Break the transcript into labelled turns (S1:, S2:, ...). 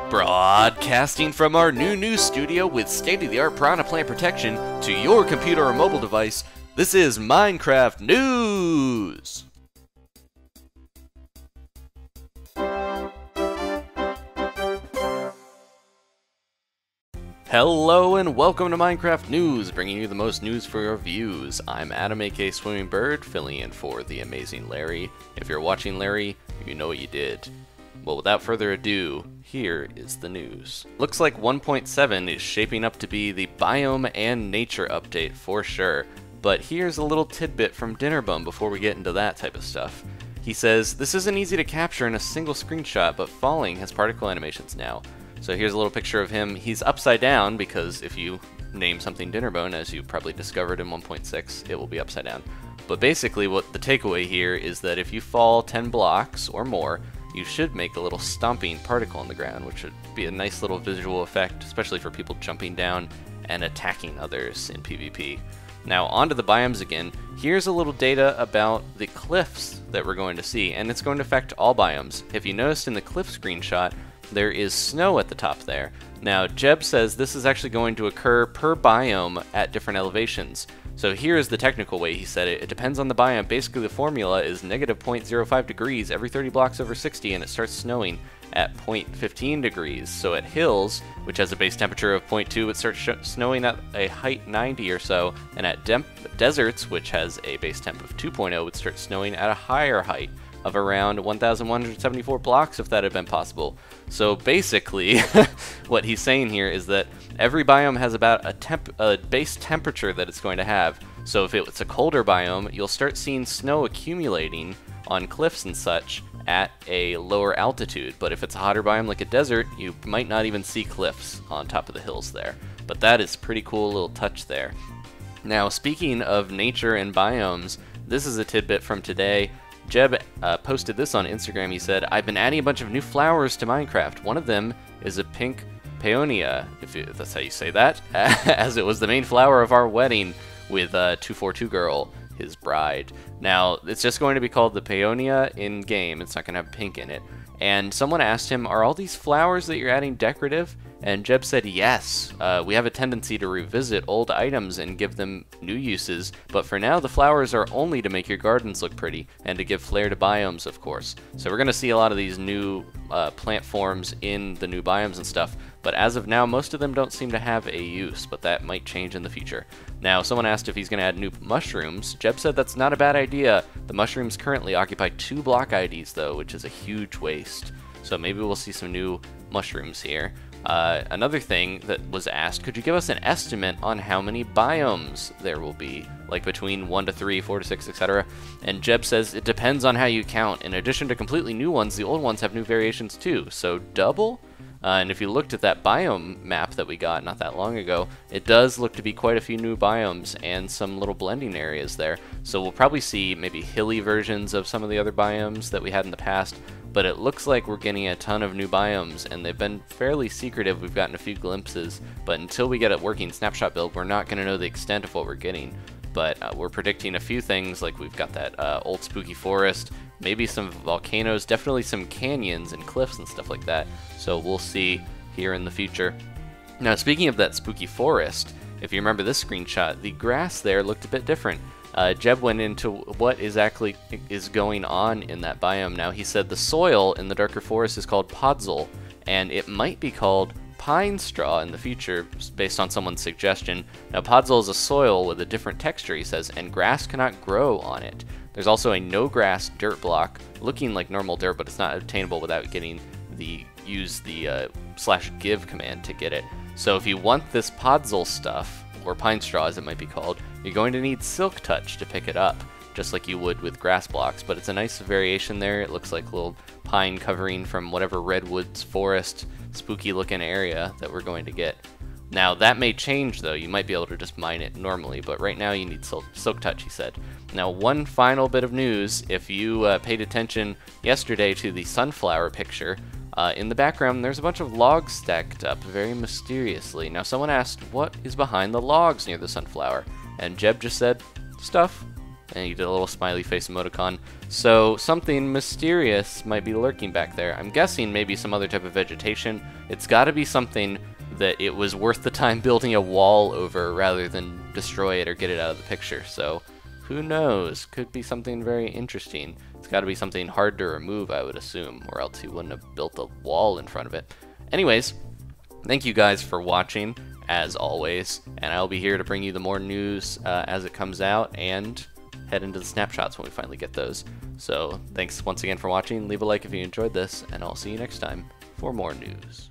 S1: Broadcasting from our new studio with state-of-the-art piranha plant protection to your computer or mobile device, this is Minecraft News! Hello and welcome to Minecraft News, bringing you the most news for your views. I'm Adam, aka Swimming Bird, filling in for the amazing Larry. If you're watching Larry, you know what you did. Well, without further ado, here is the news. Looks like 1.7 is shaping up to be the Biome and Nature update for sure, but here's a little tidbit from Dinnerbum before we get into that type of stuff. He says, this isn't easy to capture in a single screenshot, but falling has particle animations now. So here's a little picture of him. He's upside down because if you name something Dinnerbone, as you probably discovered in 1.6, it will be upside down. But basically what the takeaway here is that if you fall 10 blocks or more, you should make a little stomping particle on the ground, which would be a nice little visual effect, especially for people jumping down and attacking others in PvP. Now onto the biomes again. Here's a little data about the cliffs that we're going to see, and it's going to affect all biomes. If you noticed in the cliff screenshot, there is snow at the top there. Now Jeb says this is actually going to occur per biome at different elevations. So here is the technical way he said it. It depends on the biome. Basically the formula is negative 0.05 degrees every 30 blocks over 60, and it starts snowing at 0.15 degrees. So at hills, which has a base temperature of 0.2, it starts snowing at a height 90 or so, and at deserts, which has a base temp of 2.0, it would start snowing at a higher height of around 1,174 blocks if that had been possible. So basically, what he's saying here is that every biome has about a base temperature that it's going to have. So if it's a colder biome, you'll start seeing snow accumulating on cliffs and such at a lower altitude. But if it's a hotter biome like a desert, you might not even see cliffs on top of the hills there. But that is pretty cool little touch there. Now speaking of nature and biomes, this is a tidbit from today. Jeb posted this on Instagram. He said, I've been adding a bunch of new flowers to Minecraft. One of them is a pink Paeonia, if that's how you say that, as it was the main flower of our wedding with 242 Girl, his bride. Now, it's just going to be called the Paeonia in-game. It's not going to have pink in it. And someone asked him, are all these flowers that you're adding decorative? And Jeb said, yes, we have a tendency to revisit old items and give them new uses, but for now the flowers are only to make your gardens look pretty, and to give flair to biomes, of course. So we're going to see a lot of these new plant forms in the new biomes and stuff, but as of now, most of them don't seem to have a use, but that might change in the future. Now, someone asked if he's going to add new mushrooms. Jeb said that's not a bad idea. The mushrooms currently occupy 2 block IDs, though, which is a huge waste. So maybe we'll see some new mushrooms here. Another thing that was asked, could you give us an estimate on how many biomes there will be? Like between 1 to 3, 4 to 6, etc. And Jeb says it depends on how you count. In addition to completely new ones, the old ones have new variations too. So double? And if you looked at that biome map that we got not that long ago, it does look to be quite a few new biomes and some little blending areas there. So we'll probably see maybe hilly versions of some of the other biomes that we had in the past, but it looks like we're getting a ton of new biomes, and they've been fairly secretive. We've gotten a few glimpses, but until we get a working snapshot build, we're not going to know the extent of what we're getting. But we're predicting a few things, like we've got that old spooky forest, maybe some volcanoes, definitely some canyons and cliffs and stuff like that. So we'll see here in the future. Now speaking of that spooky forest, if you remember this screenshot, the grass there looked a bit different. Jeb went into what exactly is going on in that biome. Now he said the soil in the darker forest is called Podzol, and it might be called pine straw in the future, based on someone's suggestion. Now Podzol is a soil with a different texture, he says, and grass cannot grow on it. There's also a no grass dirt block, looking like normal dirt, but it's not obtainable without getting use the /give command to get it. So if you want this Podzol stuff, or pine straw as it might be called, you're going to need Silk Touch to pick it up, just like you would with grass blocks. But it's a nice variation there. It looks like a little pine covering from whatever redwoods forest spooky looking area that we're going to get. Now that may change though. You might be able to just mine it normally, but right now you need Silk Touch, he said. Now one final bit of news, if you paid attention yesterday to the sunflower picture, in the background there's a bunch of logs stacked up very mysteriously. Now someone asked what is behind the logs near the sunflower, and Jeb just said, stuff. And he did a little smiley face emoticon. So something mysterious might be lurking back there. I'm guessing maybe some other type of vegetation. It's got to be something that it was worth the time building a wall over rather than destroy it or get it out of the picture. So who knows? Could be something very interesting. It's got to be something hard to remove, I would assume, or else he wouldn't have built a wall in front of it. Anyways, thank you guys for watching, as always, and I'll be here to bring you the more news as it comes out, and head into the snapshots when we finally get those. So thanks once again for watching. Leave a like if you enjoyed this, and I'll see you next time for more news.